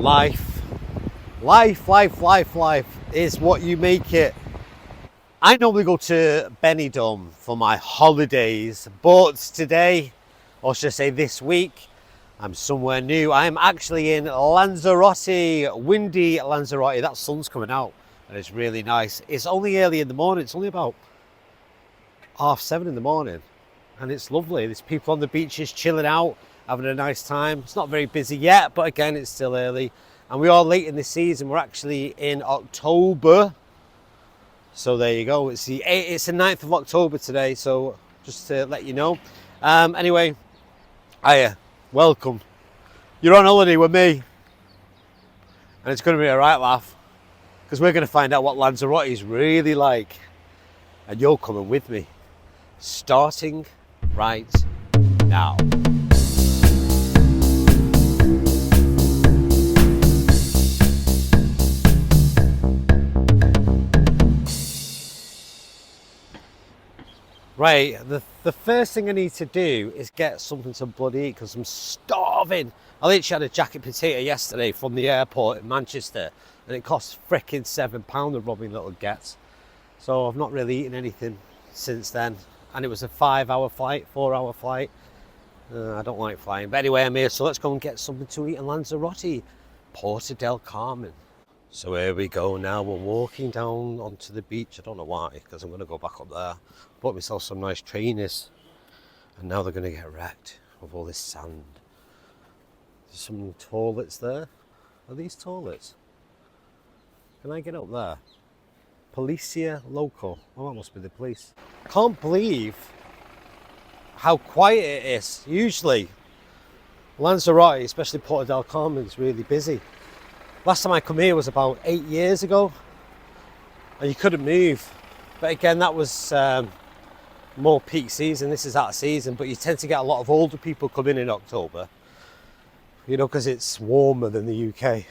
Life, life is what you make it. I normally go to Benidorm for my holidays, but today, or should I say this week, I'm somewhere new. I'm actually in Lanzarote, windy Lanzarote. That sun's coming out and it's really nice. It's only early in the morning. It's only about 7:30 in the morning and it's lovely. There's people on the beaches chilling out, having a nice time. It's not very busy yet, but again, it's still early. And we are late in the season. We're actually in October. So there you go. It's the 9th of October today. So just to let you know. Anyway, hiya, welcome. You're on holiday with me. And it's going to be a right laugh. Because we're going to find out what Lanzarote is really like. And you're coming with me. Starting right now. Right, the first thing I need to do is get something to bloody eat because I'm starving. I literally had a jacket potato yesterday from the airport in Manchester and it cost fricking £7 the robbing little gets. So I've not really eaten anything since then. And it was a 5-hour flight, 4-hour flight. I don't like flying. But anyway, I'm here, so let's go and get something to eat in Lanzarote, Porto del Carmen. So here we go now, we're walking down onto the beach. I don't know why, because I'm going to go back up there. Bought myself some nice trainers, and now they're going to get wrecked with all this sand. There's some toilets there. Are these toilets? Can I get up there? Policia Local. Oh, that must be the police. Can't believe how quiet it is. Usually, Lanzarote, especially Porto del Carmen, is really busy. Last time I come here was about 8 years ago and you couldn't move. But again, that was more peak season. This is out of season, but you tend to get a lot of older people come in October, you know, because it's warmer than the UK.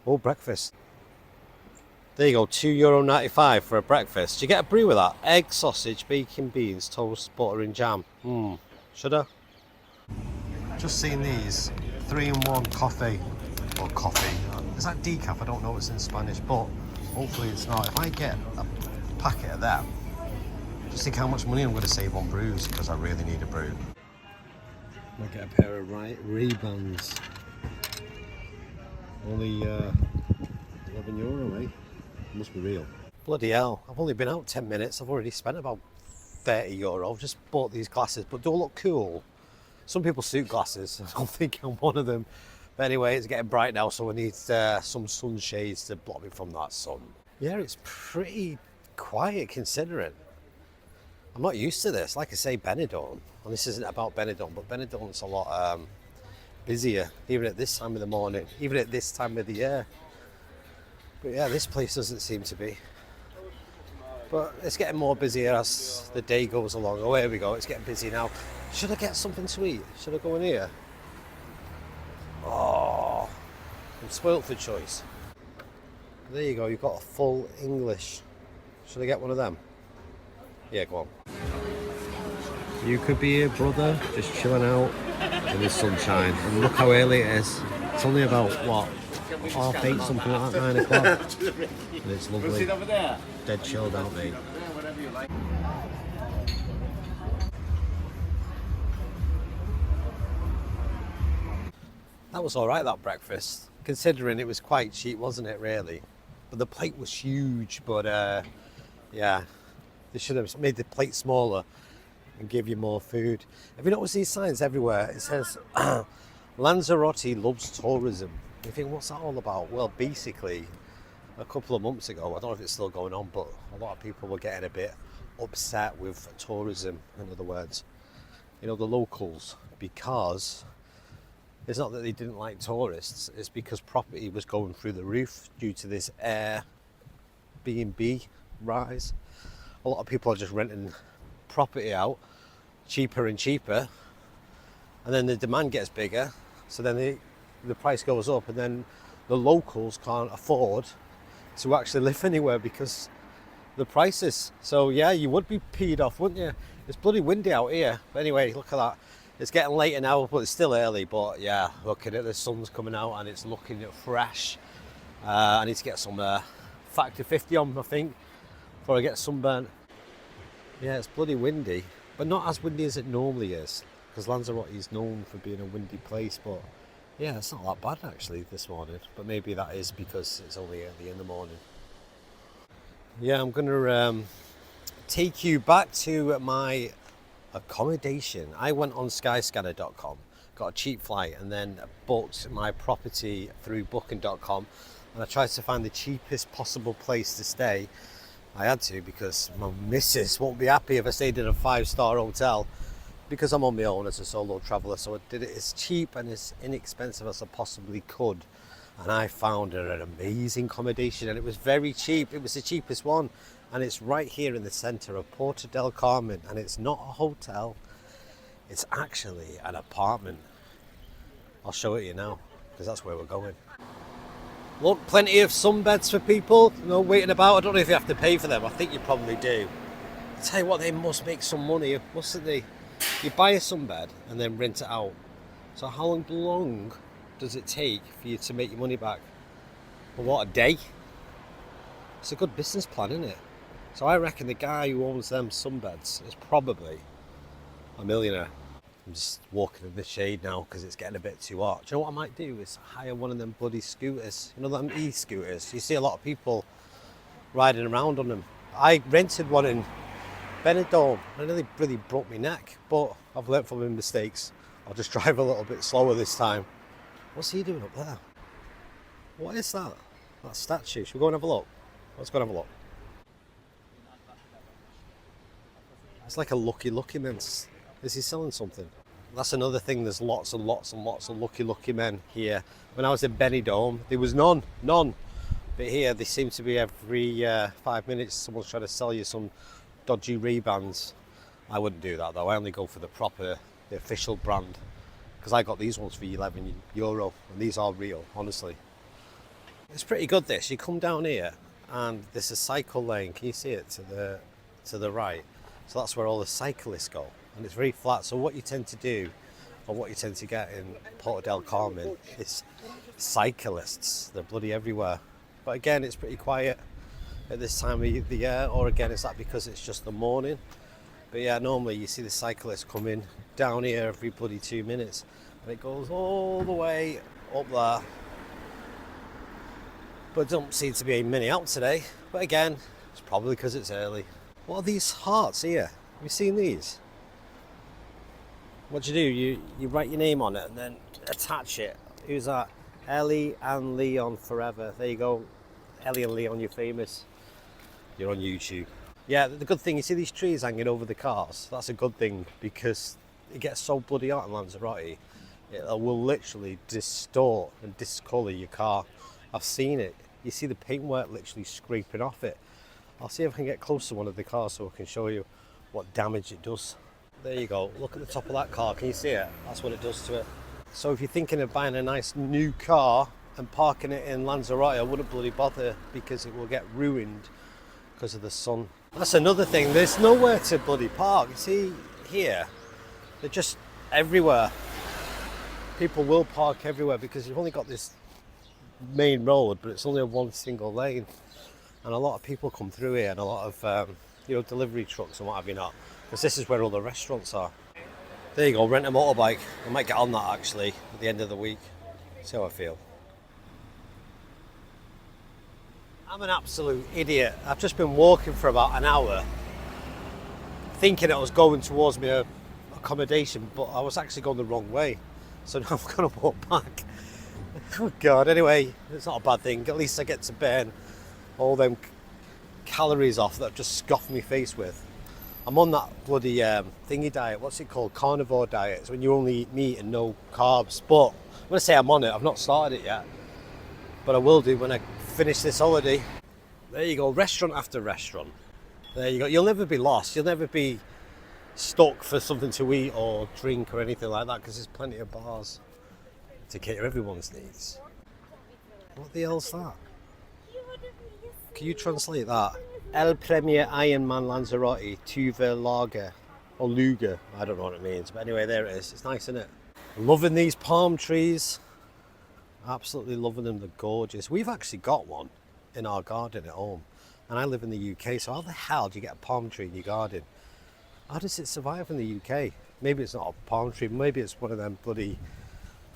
Oh, breakfast. There you go, €2.95 for a breakfast. Do you get a brie with that? Egg, sausage, bacon, beans, toast, butter and jam. Should I? Just seen these 3-in-1 coffee. Or coffee. Is that decaf? I don't know what's in Spanish, but hopefully it's not. If I get a packet of that, just think how much money I'm going to save on brews, because I really need a brew. Might get a pair of Ray-Bans. Only €11, eh? Must be real. Bloody hell, I've only been out 10 minutes. I've already spent about €30. I've just bought these glasses, but do look cool. Some people suit glasses. I don't think I'm one of them. But anyway, it's getting bright now, so I need some sunshades to block me from that sun. Yeah, it's pretty quiet considering. I'm not used to this. Like I say, Benidorm, and this isn't about Benidorm, but Benidorm's a lot busier, even at this time of the morning, even at this time of the year. But yeah, this place doesn't seem to be. But it's getting more busier as the day goes along. Oh, here we go, it's getting busy now. Should I get something to eat? Should I go in here? Oh, I'm spoilt for choice. There you go, you've got a full English. Should I get one of them? Yeah, go on. You could be here, brother, just chilling out in the sunshine. And look how early it is. It's only about, what, 8:30, something like that, 9 o'clock. And it's lovely. Dead chilled out, mate. That was alright, that breakfast, considering it was quite cheap, wasn't it, really? But the plate was huge, but yeah, they should have made the plate smaller and give you more food. Have you noticed these signs everywhere? It says, Lanzarote loves tourism. You think, what's that all about? Well, basically, a couple of months ago, I don't know if it's still going on, but a lot of people were getting a bit upset with tourism, in other words. You know, the locals, because it's not that they didn't like tourists, it's because property was going through the roof due to this Airbnb rise. A lot of people are just renting property out cheaper and cheaper, and then the demand gets bigger, so then the price goes up, and then the locals can't afford to actually live anywhere because the prices. So yeah, you would be peed off, wouldn't you? It's bloody windy out here. But anyway, look at that. It's getting later now, but it's still early. But yeah, looking at the sun's coming out and it's looking fresh. I need to get some factor 50 on, I think, before I get sunburnt. Yeah, it's bloody windy, but not as windy as it normally is, because Lanzarote is known for being a windy place. But yeah, it's not that bad actually this morning, but maybe that is because it's only early in the morning. Yeah, I'm going to take you back to my accommodation. I went on skyscanner.com, got a cheap flight, and then booked my property through booking.com, and I tried to find the cheapest possible place to stay. I had to, because my missus won't be happy if I stayed in a 5-star hotel, because I'm on my own as a solo traveller. So I did it as cheap and as inexpensive as I possibly could, and I found an amazing accommodation, and it was very cheap. It was the cheapest one, and it's right here in the centre of Porto del Carmen, and it's not a hotel, it's actually an apartment. I'll show it you now, because that's where we're going. Look, plenty of sunbeds for people, you know, waiting about. I don't know if you have to pay for them. I think you probably do. I tell you what, they must make some money, mustn't they? You buy a sunbed and then rent it out. So how long does it take for you to make your money back? Well, what, a day? It's a good business plan, isn't it? So I reckon the guy who owns them sunbeds is probably a millionaire. I'm just walking in the shade now because it's getting a bit too hot. Do you know what I might do is hire one of them bloody scooters. You know, them e-scooters. You see a lot of people riding around on them. I rented one in Benidorm. I nearly really broke my neck, but I've learnt from my mistakes. I'll just drive a little bit slower this time. What's he doing up there? What is that? That statue. Should we go and have a look? Let's go and have a look. It's like a lucky men. Is he selling something? That's another thing. There's lots and lots and lots of lucky men here. When I was in Benidorm, there was none. But here, they seem to be every 5 minutes someone's trying to sell you some dodgy Ray-Bans. I wouldn't do that though. I only go for the official brand, because I got these ones for €11, and these are real, honestly. It's pretty good. This, you come down here, and there's a cycle lane. Can you see it to the right? So that's where all the cyclists go, and it's very flat. So what you tend to do, or what you tend to get in Porto del Carmen, is cyclists. They're bloody everywhere. But again, it's pretty quiet at this time of the year, or again, is that because it's just the morning? But yeah, normally you see the cyclists coming down here every bloody 2 minutes, and it goes all the way up there. But don't seem to be many out today. But again, it's probably because it's early. What are these hearts here? Have you seen these? What do? You write your name on it and then attach it. Who's that? Ellie and Leon forever. There you go. Ellie and Leon, you're famous. You're on YouTube. Yeah, the good thing, you see these trees hanging over the cars? That's a good thing, because it gets so bloody hot in Lanzarote. It will literally distort and discolour your car. I've seen it. You see the paintwork literally scraping off it. I'll see if I can get close to one of the cars so I can show you what damage it does. There you go. Look at the top of that car. Can you see it? That's what it does to it. So if you're thinking of buying a nice new car and parking it in Lanzarote, I wouldn't bloody bother, because it will get ruined because of the sun. That's another thing. There's nowhere to bloody park. You see here, they're just everywhere. People will park everywhere because you've only got this main road, but it's only a one single lane. And a lot of people come through here, and a lot of delivery trucks and what have you not, because this is where all the restaurants are. There you go, rent a motorbike. I might get on that actually at the end of the week. See how I feel. I'm an absolute idiot. I've just been walking for about an hour, thinking I was going towards my accommodation, but I was actually going the wrong way. So now I'm going to walk back. Oh God, anyway, it's not a bad thing. At least I get to burn all them calories off that I've just scoffed my face with. I'm on that bloody thingy diet. What's it called? Carnivore diet. It's when you only eat meat and no carbs. But I'm going to say I'm on it. I've not started it yet, but I will do when I finish this holiday. There you go, restaurant after restaurant. There you go. You'll never be lost. You'll never be stuck for something to eat or drink or anything like that, because there's plenty of bars to cater everyone's needs. What the hell's that? Can you translate that? El Premier Ironman Lanzarote, Tuve Lager. or Luga. I don't know what it means, but anyway, there it is. It's nice, isn't it? Loving these palm trees. Absolutely loving them. They're gorgeous. We've actually got one in our garden at home, and I live in the UK, so how the hell do you get a palm tree in your garden? How does it survive in the UK? Maybe it's not a palm tree, maybe it's one of them bloody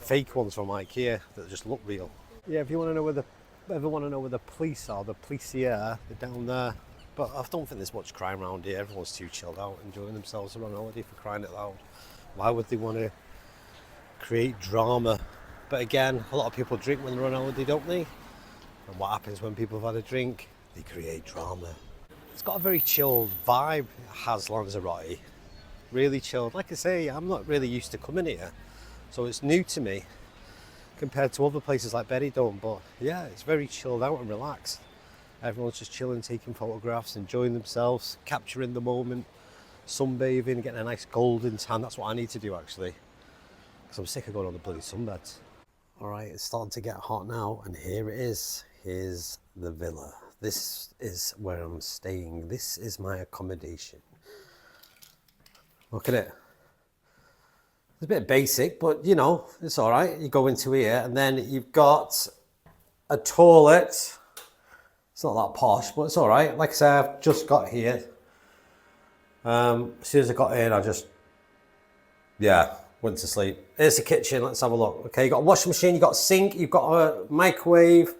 fake ones from IKEA that just look real. Yeah, if you want to know where the police are, the policier, they're down there. But I don't think there's much crime around here. Everyone's too chilled out, enjoying themselves. They're on holiday, for crying out loud. Why would they want to create drama? But again, a lot of people drink when they're on holiday, don't they? And what happens when people have had a drink? They create drama. It's got a very chilled vibe, has Lanzarote. Really chilled. Like I say, I'm not really used to coming here, so it's new to me compared to other places like Benidorm. But yeah, it's very chilled out and relaxed. Everyone's just chilling, taking photographs, enjoying themselves, capturing the moment, sunbathing, getting a nice golden tan. That's what I need to do actually, because I'm sick of going on the bloody sunbeds. All right, it's starting to get hot now, and here it is. Here's the villa. This is where I'm staying. This is my accommodation. Look at it. It's a bit basic, but you know, it's all right. You go into here, and then you've got a toilet. It's not that posh, but it's all right. Like I said, I've just got here. As soon as I got in, I just, went to sleep. Here's the kitchen. Let's have a look. Okay, you've got a washing machine, you've got a sink, you've got a microwave,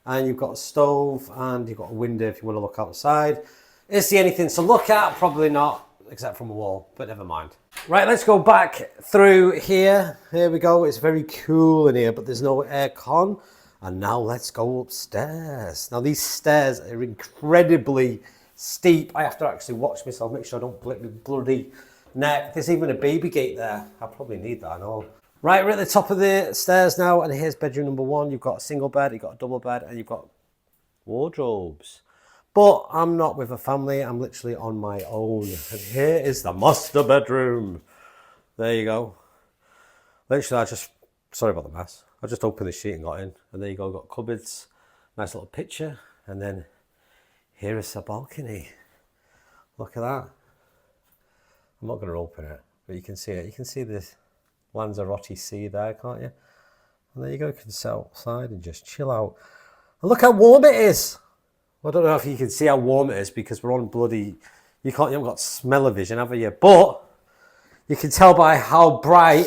and you've got a stove, and you've got a window if you want to look outside. Is there anything to look at? Probably not, except from a wall, but never mind. Right, let's go back through here. Here we go. It's very cool in here, but there's no aircon. And now let's go upstairs. Now these stairs are incredibly steep. I have to actually watch myself, make sure I don't blip my bloody neck. There's even a baby gate there. I probably need that, I know. Right, we're at the top of the stairs now, and here's bedroom number one. You've got a single bed, you've got a double bed, and you've got wardrobes. But I'm not with a family, I'm literally on my own. And here is the master bedroom. There you go. Literally, sorry about the mess. I just opened the sheet and got in, and there you go, got cupboards, nice little picture, and then here is the balcony. Look at that. I'm not going to open it, but you can see it. You can see the Lanzarote Sea there, can't you? And there you go, you can sit outside and just chill out. And look how warm it is. I don't know if you can see how warm it is because we're on bloody, you haven't got smell-o-vision, have you? But you can tell by how bright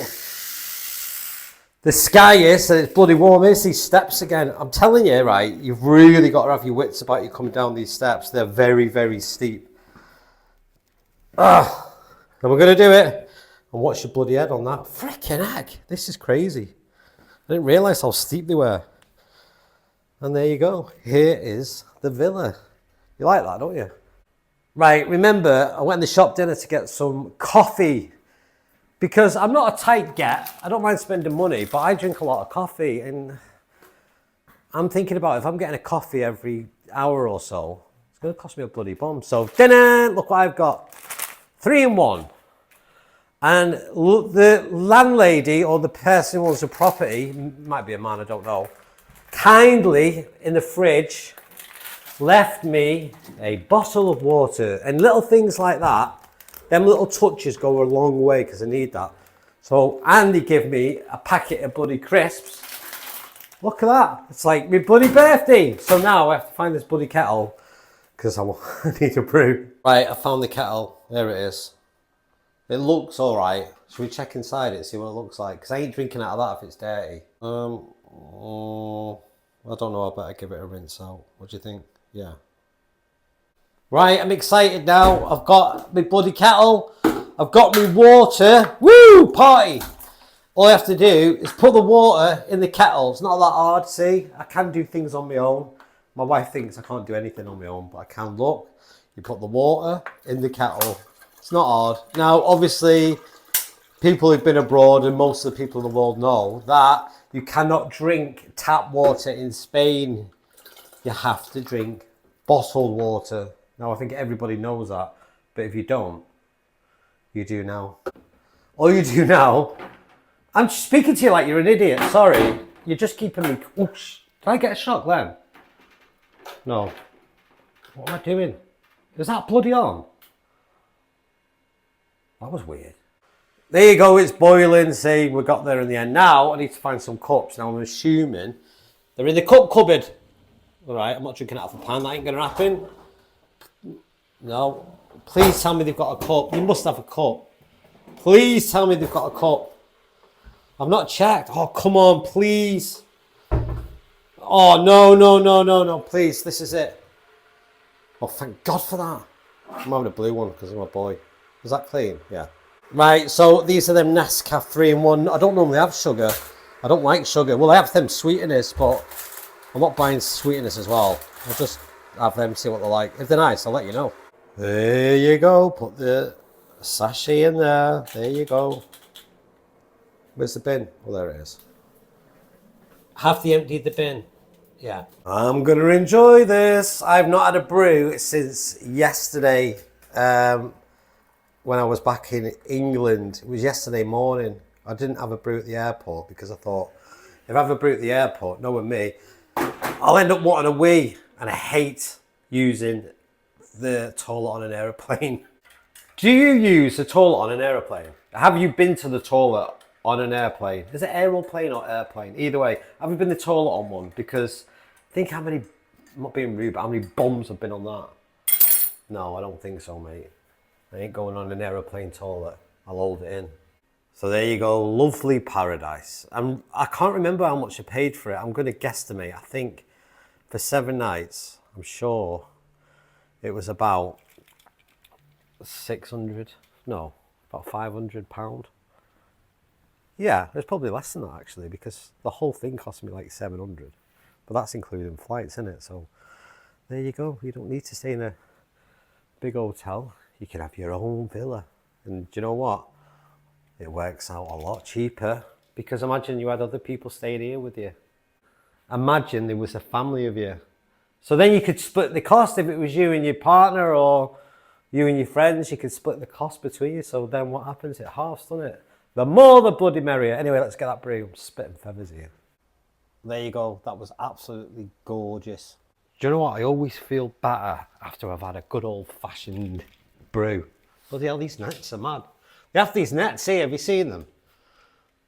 the sky is, and it's bloody warm. Here's these steps again. I'm telling you, right, you've really got to have your wits about you coming down these steps. They're very, very steep. And we're going to do it. And watch your bloody head on that. Freaking heck, this is crazy. I didn't realise how steep they were. And there you go. Here is the villa. You like that, don't you? Right, remember, I went in the shop dinner to get some coffee. Because I'm not a tight get, I don't mind spending money, but I drink a lot of coffee, and I'm thinking about if I'm getting a coffee every hour or so, it's going to cost me a bloody bomb. So dinner, look what I've got, 3 in 1. And the landlady or the person who owns the property, might be a man, I don't know, kindly in the fridge left me a bottle of water, and little things like that. Them little touches go a long way because I need that. So Andy gave me a packet of bloody crisps. Look at that. It's like my bloody birthday. So now I have to find this bloody kettle because I need a brew. Right, I found the kettle. There it is. It looks all right. Should we check inside it, see what it looks like? Because I ain't drinking out of that if it's dirty. I don't know. I better give it a rinse out. What do you think? Yeah. Right, I'm excited now. I've got my bloody kettle. I've got my water. Woo, party. All I have to do is put the water in the kettle. It's not that hard, see? I can do things on my own. My wife thinks I can't do anything on my own, but I can. Look, you put the water in the kettle. It's not hard. Now, obviously, people who've been abroad and most of the people in the world know that you cannot drink tap water in Spain. You have to drink bottled water. Now, I think everybody knows that, but if you don't, you do now. All you do now, I'm speaking to you like you're an idiot, sorry. You're just keeping me, oops. Did I get a shock then? No. What am I doing? Is that bloody on? That was weird. There you go, it's boiling. See, we got there in the end. Now I need to find some cups. Now I'm assuming they're in the cup cupboard. All right, I'm not drinking out of a pan. That ain't gonna happen. No. Please tell me they've got a cup. You must have a cup. Please tell me they've got a cup. I've not checked. Oh, come on, please. Oh, no. Please, this is it. Oh, thank God for that. I'm having a blue one because of my boy. Is that clean? Yeah. Right, so these are them Nescafe 3-in-1. I don't normally have sugar. I don't like sugar. Well, I have them sweeteners, but I'm not buying sweeteners as well. I'll just have them, see what they're like. If they're nice, I'll let you know. There you go. Put the sachet in there. There you go. Where's the bin? Oh, there it is. Have they emptied the bin? Yeah. I'm going to enjoy this. I've not had a brew since yesterday. When I was back in England, it was yesterday morning. I didn't have a brew at the airport because I thought, if I have a brew at the airport, knowing me, I'll end up wanting a wee. And I hate using the toilet on an aeroplane. Do you use the toilet on an aeroplane? Have you been to the toilet on an airplane? Is it aeroplane or airplane? Either way, have you been to the toilet on one? Because think how many, I'm not being rude, but how many bombs have been on that? No, I don't think so, mate. I ain't going on an aeroplane toilet. I'll hold it in. So there you go, lovely paradise. I can't remember how much I paid for it. I'm going to guesstimate. I think for 7 nights, I'm sure it was about 600. No, about £500. Yeah, it's probably less than that actually, because the whole thing cost me like 700. But that's including flights, isn't it? So there you go. You don't need to stay in a big hotel. You can have your own villa. And do you know what? It works out a lot cheaper, because imagine you had other people staying here with you. Imagine there was a family of you. So then you could split the cost. If it was you and your partner or you and your friends, you could split the cost between you. So then what happens? It halves, doesn't it? The more the bloody merrier. Anyway, let's get that brew. I'm spitting feathers here. There you go. That was absolutely gorgeous. Do you know what? I always feel better after I've had a good old-fashioned brew. Bloody hell, these nets are mad. They have these nets here. Have you seen them?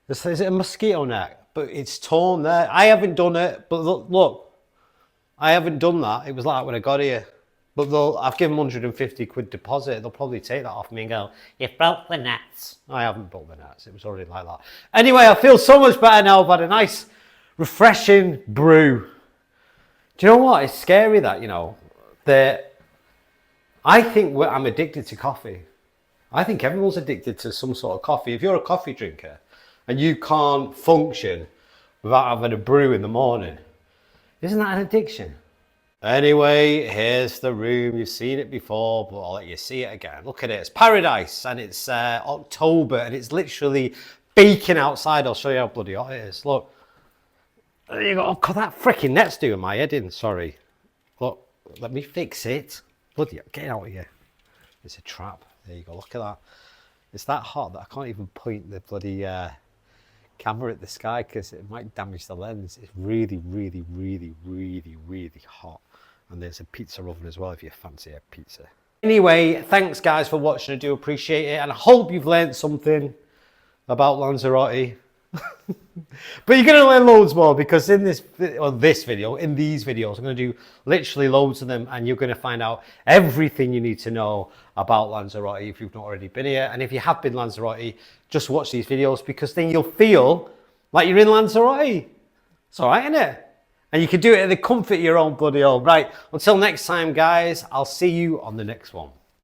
Is it a mosquito net? But it's torn there. I haven't done it, but look. I haven't done that. It was like that when I got here. But I've given 150 quid deposit. They'll probably take that off me and go, you broke the nets. I haven't broke the nets. It was already like that. Anyway, I feel so much better now. I've had a nice, refreshing brew. Do you know what? It's scary that, you know, that I think I'm addicted to coffee. I think everyone's addicted to some sort of coffee. If you're a coffee drinker and you can't function without having a brew in the morning, isn't that an addiction? Anyway, here's the room. You've seen it before, but I'll let you see it again. Look at it. It's paradise, and it's October, and it's literally baking outside. I'll show you how bloody hot it is. Look. There you go. Oh, God, that freaking net's doing my head in. Sorry. Look, let me fix it. Bloody hell, get out of here. It's a trap. There you go. Look at that. It's that hot that I can't even point the bloody camera at the sky because it might damage the lens. It's really, really, really, really, really hot. And there's a pizza oven as well if you fancy a pizza. Anyway, thanks guys for watching. I do appreciate it. And I hope you've learned something about Lanzarote. But you're going to learn loads more, because in these videos, I'm going to do literally loads of them, and you're going to find out everything you need to know about Lanzarote if you've not already been here. And if you have been Lanzarote, just watch these videos, because then you'll feel like you're in Lanzarote. It's all right, isn't it? And you can do it in the comfort of your own bloody home. Right, until next time, guys, I'll see you on the next one.